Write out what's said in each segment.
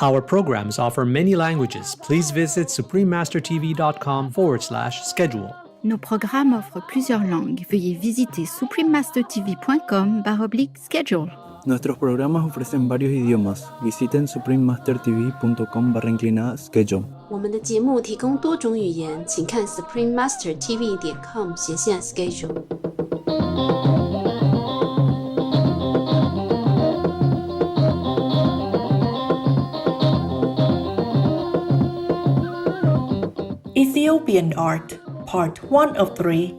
Our programs offer many languages. Please visit suprememastertv.com/schedule. Nos programmes offrent plusieurs langues. Veuillez visiter suprememastertv.com/schedule. Nuestros programas ofrecen varios idiomas. Visiten suprememastertv.com/schedule. 我们的节目提供多种语言，请看 suprememastertv.com/schedule。Ethiopian Art, Part 1 of 3.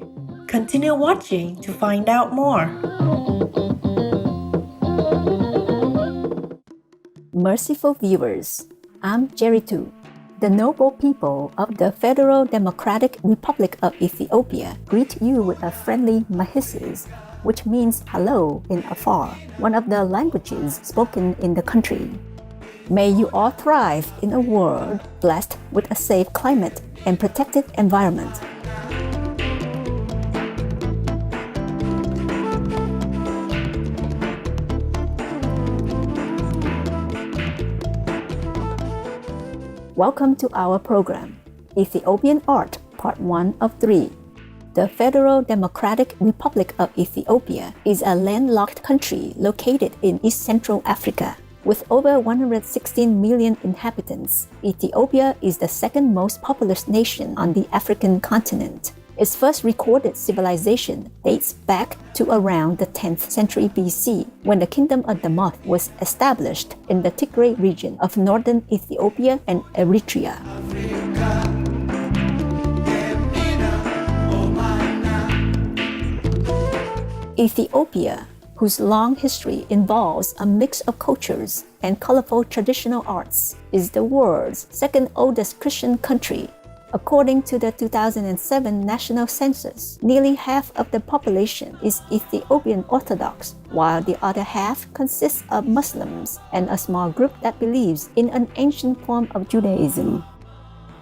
Continue watching to find out more. Merciful viewers, I'm Jeritu. The noble people of the Federal Democratic Republic of Ethiopia greet you with a friendly mahisis, which means hello in Afar, one of the languages spoken in the country. May you all thrive in a world blessed with a safe climate and protected environment. Welcome to our program, Ethiopian Art, Part 1 of 3. The Federal Democratic Republic of Ethiopia is a landlocked country located in East Central Africa. With over 116 million inhabitants, Ethiopia is the second most populous nation on the African continent. Its first recorded civilization dates back to around the 10th century BC, when the Kingdom of Damoth was established in the Tigray region of northern Ethiopia and Eritrea. Ethiopia, whose long history involves a mix of cultures and colorful traditional arts, is the world's second oldest Christian country. According to the 2007 national census, nearly half of the population is Ethiopian Orthodox, while the other half consists of Muslims and a small group that believes in an ancient form of Judaism.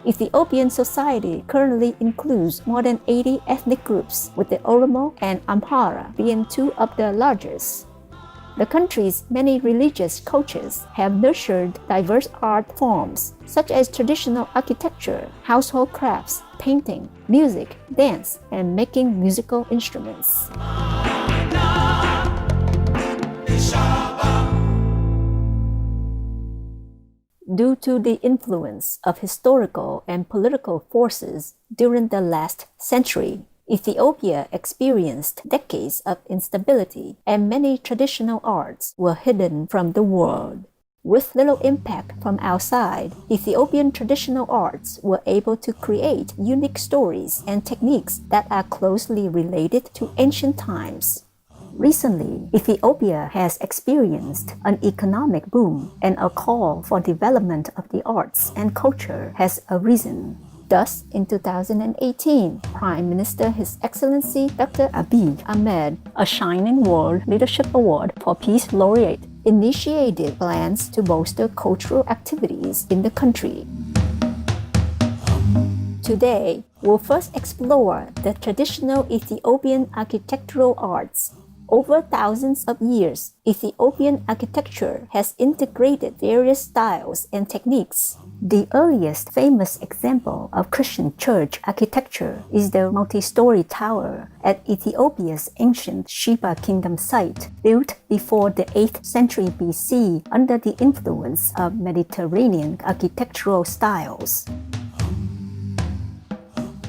Ethiopian society currently includes more than 80 ethnic groups, with the Oromo and Amhara being two of the largest. The country's many religious cultures have nurtured diverse art forms, such as traditional architecture, household crafts, painting, music, dance, and making musical instruments. Due to the influence of historical and political forces during the last century, Ethiopia experienced decades of instability, and many traditional arts were hidden from the world. With little impact from outside, Ethiopian traditional arts were able to create unique stories and techniques that are closely related to ancient times. Recently, Ethiopia has experienced an economic boom, and a call for development of the arts and culture has arisen. Thus, in 2018, Prime Minister His Excellency Dr. Abiy Ahmed, a Shining World Leadership Award for Peace Laureate, initiated plans to bolster cultural activities in the country. Today, we'll first explore the traditional Ethiopian architectural arts. Over thousands of years, Ethiopian architecture has integrated various styles and techniques. The earliest famous example of Christian church architecture is the multi-story tower at Ethiopia's ancient Sheba Kingdom site, built before the 8th century BC under the influence of Mediterranean architectural styles.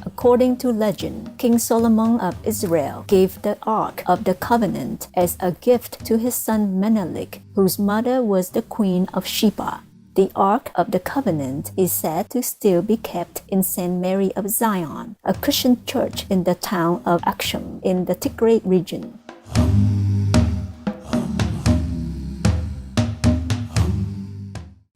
According to legend, King Solomon of Israel gave the Ark of the Covenant as a gift to his son Menelik, whose mother was the Queen of Sheba. The Ark of the Covenant is said to still be kept in St. Mary of Zion, a Christian church in the town of Aksum in the Tigray region.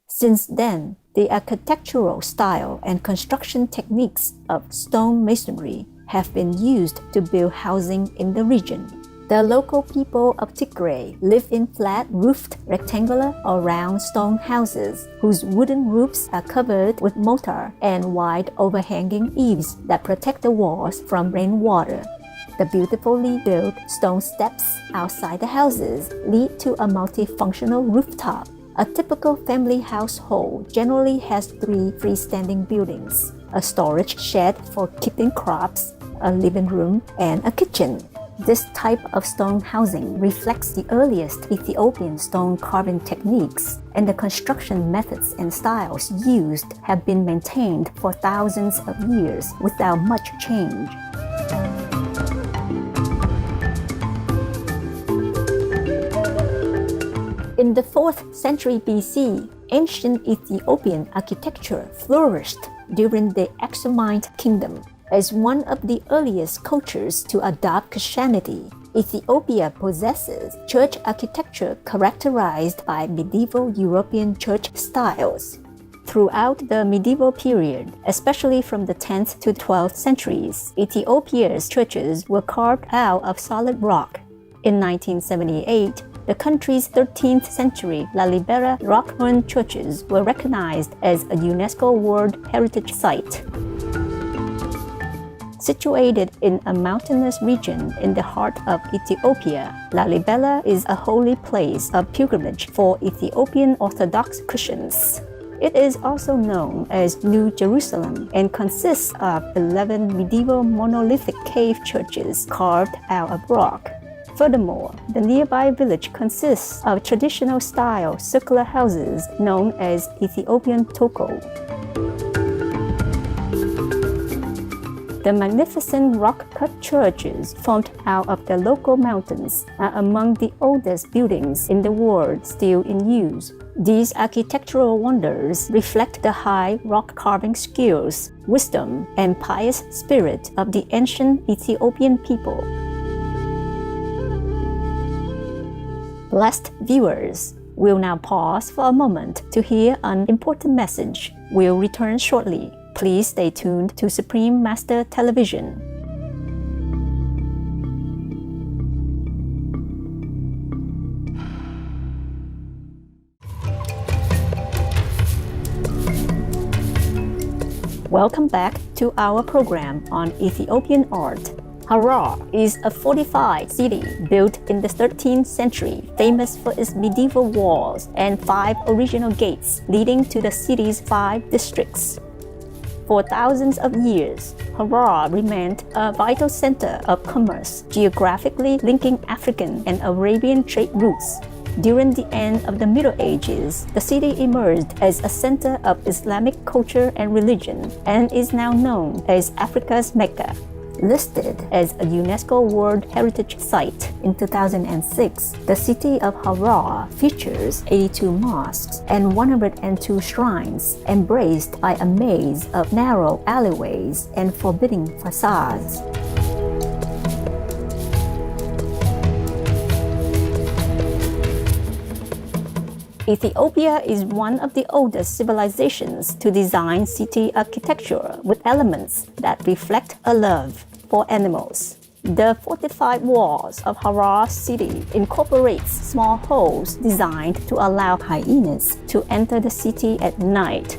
Since then, the architectural style and construction techniques of stone masonry have been used to build housing in the region. The local people of Tigray live in flat-roofed rectangular or round stone houses whose wooden roofs are covered with mortar and wide overhanging eaves that protect the walls from rainwater. The beautifully built stone steps outside the houses lead to a multifunctional rooftop, A typical family household generally has 3 freestanding buildings: a storage shed for keeping crops, a living room, and a kitchen. This type of stone housing reflects the earliest Ethiopian stone carving techniques, and the construction methods and styles used have been maintained for thousands of years without much change. In the 4th century BC, ancient Ethiopian architecture flourished during the Aksumite kingdom. As one of the earliest cultures to adopt Christianity, Ethiopia possesses church architecture characterized by medieval European church styles. Throughout the medieval period, especially from the 10th to 12th centuries, Ethiopia's churches were carved out of solid rock. In 1978, the country's 13th century Lalibela rock-hewn churches were recognized as a UNESCO World Heritage Site. Situated in a mountainous region in the heart of Ethiopia, Lalibela is a holy place of pilgrimage for Ethiopian Orthodox Christians. It is also known as New Jerusalem and consists of 11 medieval monolithic cave churches carved out of rock. Furthermore, the nearby village consists of traditional-style circular houses known as Ethiopian toko. The magnificent rock-cut churches formed out of the local mountains are among the oldest buildings in the world still in use. These architectural wonders reflect the high rock-carving skills, wisdom, and pious spirit of the ancient Ethiopian people. Blessed viewers, we'll now pause for a moment to hear an important message. We'll return shortly. Please stay tuned to Supreme Master Television. Welcome back to our program on Ethiopian art. Harar is a fortified city built in the 13th century, famous for its medieval walls and 5 original gates leading to the city's 5 districts. For thousands of years, Harar remained a vital center of commerce, geographically linking African and Arabian trade routes. During the end of the Middle Ages, the city emerged as a center of Islamic culture and religion and is now known as Africa's Mecca. Listed as a UNESCO World Heritage Site in 2006, the city of Harar features 82 mosques and 102 shrines, embraced by a maze of narrow alleyways and forbidding facades. Ethiopia is one of the oldest civilizations to design city architecture with elements that reflect a love for animals. The fortified walls of Harar city incorporates small holes designed to allow hyenas to enter the city at night.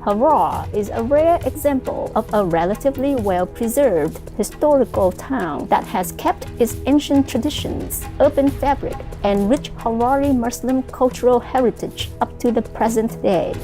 Harar is a rare example of a relatively well-preserved historical town that has kept its ancient traditions, urban fabric, and rich Harari Muslim cultural heritage up to the present day.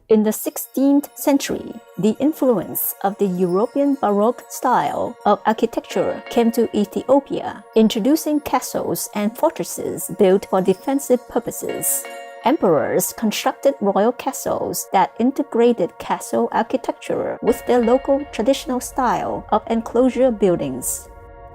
In the 16th century, the influence of the European Baroque style of architecture came to Ethiopia, introducing castles and fortresses built for defensive purposes. Emperors constructed royal castles that integrated castle architecture with their local traditional style of enclosure buildings.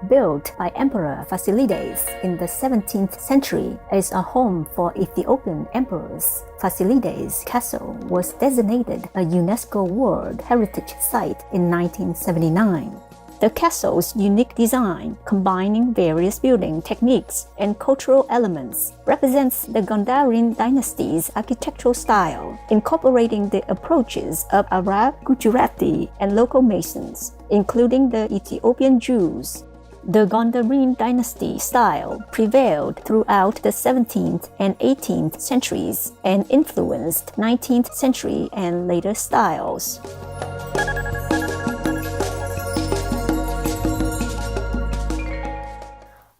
Built by Emperor Fasilides in the 17th century as a home for Ethiopian emperors, Fasilides Castle was designated a UNESCO World Heritage Site in 1979. The castle's unique design, combining various building techniques and cultural elements, represents the Gandharan dynasty's architectural style, incorporating the approaches of Arab, Gujarati, and local masons, including the Ethiopian Jews. The Gandharan dynasty style prevailed throughout the 17th and 18th centuries and influenced 19th century and later styles.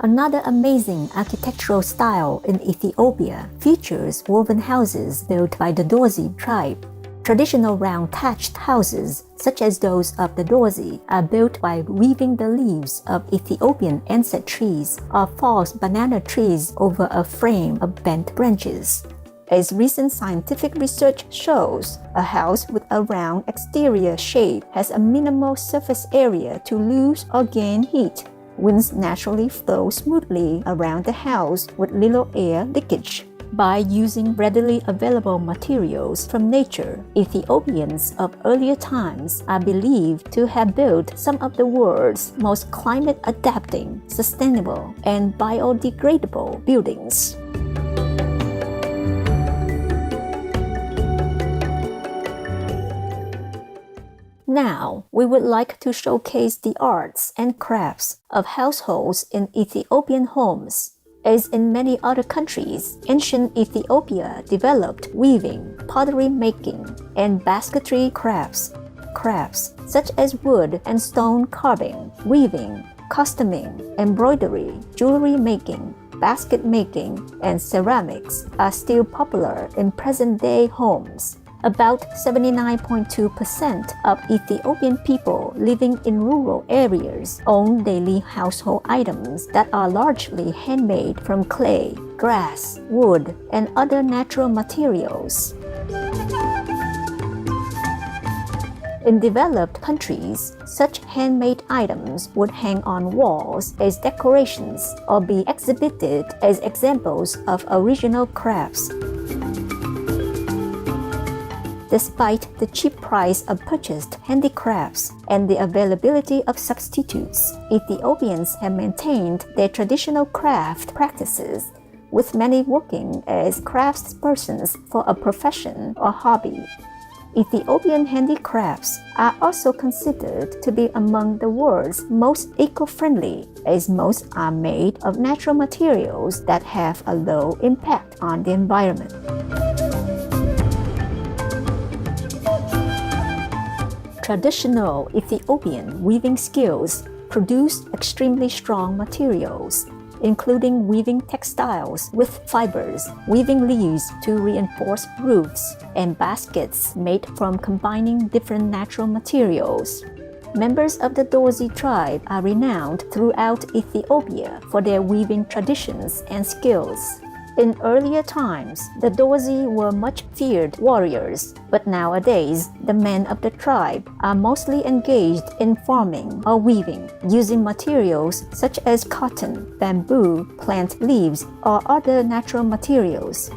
Another amazing architectural style in Ethiopia features woven houses built by the Dorzi tribe. Traditional round thatched houses, such as those of the Dorzi, are built by weaving the leaves of Ethiopian ancet trees or false banana trees over a frame of bent branches. As recent scientific research shows, a house with a round exterior shape has a minimal surface area to lose or gain heat. Winds naturally flow smoothly around the house with little air leakage. By using readily available materials from nature, Ethiopians of earlier times are believed to have built some of the world's most climate-adapting, sustainable, and biodegradable buildings. Now, we would like to showcase the arts and crafts of households in Ethiopian homes. As in many other countries, ancient Ethiopia developed weaving, pottery making, and basketry crafts. Crafts such as wood and stone carving, weaving, costuming, embroidery, jewelry making, basket making, and ceramics are still popular in present-day homes. About 79.2% of Ethiopian people living in rural areas own daily household items that are largely handmade from clay, grass, wood, and other natural materials. In developed countries, such handmade items would hang on walls as decorations or be exhibited as examples of original crafts. Despite the cheap price of purchased handicrafts and the availability of substitutes, Ethiopians have maintained their traditional craft practices, with many working as craftspersons for a profession or hobby. Ethiopian handicrafts are also considered to be among the world's most eco-friendly, as most are made of natural materials that have a low impact on the environment. Traditional Ethiopian weaving skills produce extremely strong materials, including weaving textiles with fibers, weaving leaves to reinforce roofs, and baskets made from combining different natural materials. Members of the Dorzi tribe are renowned throughout Ethiopia for their weaving traditions and skills. In earlier times, the Dorzi were much feared warriors, but nowadays, the men of the tribe are mostly engaged in farming or weaving, using materials such as cotton, bamboo, plant leaves, or other natural materials.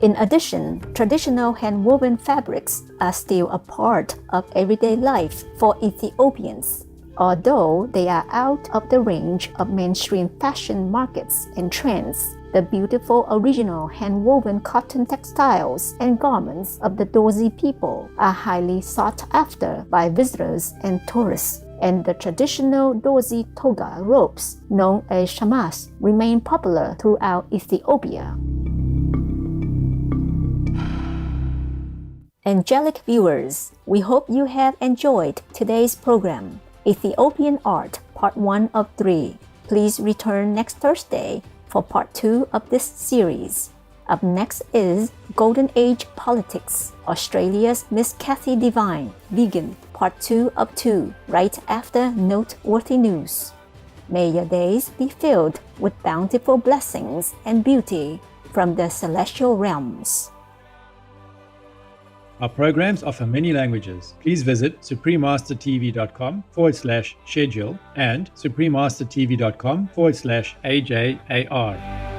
In addition, traditional hand-woven fabrics are still a part of everyday life for Ethiopians. Although they are out of the range of mainstream fashion markets and trends, the beautiful original hand-woven cotton textiles and garments of the Dorzi people are highly sought after by visitors and tourists, and the traditional Dorzi toga robes, known as shamas, remain popular throughout Ethiopia. Angelic viewers, we hope you have enjoyed today's program. Ethiopian Art, Part 1 of 3. Please return next Thursday for Part 2 of this series. Up next is Golden Age Politics, Australia's Miss Cathy Devine, Vegan, Part 2 of 2, right after Noteworthy News. May your days be filled with bountiful blessings and beauty from the celestial realms. Our programs offer many languages. Please visit suprememastertv.com/schedule and suprememastertv.com/AJAR.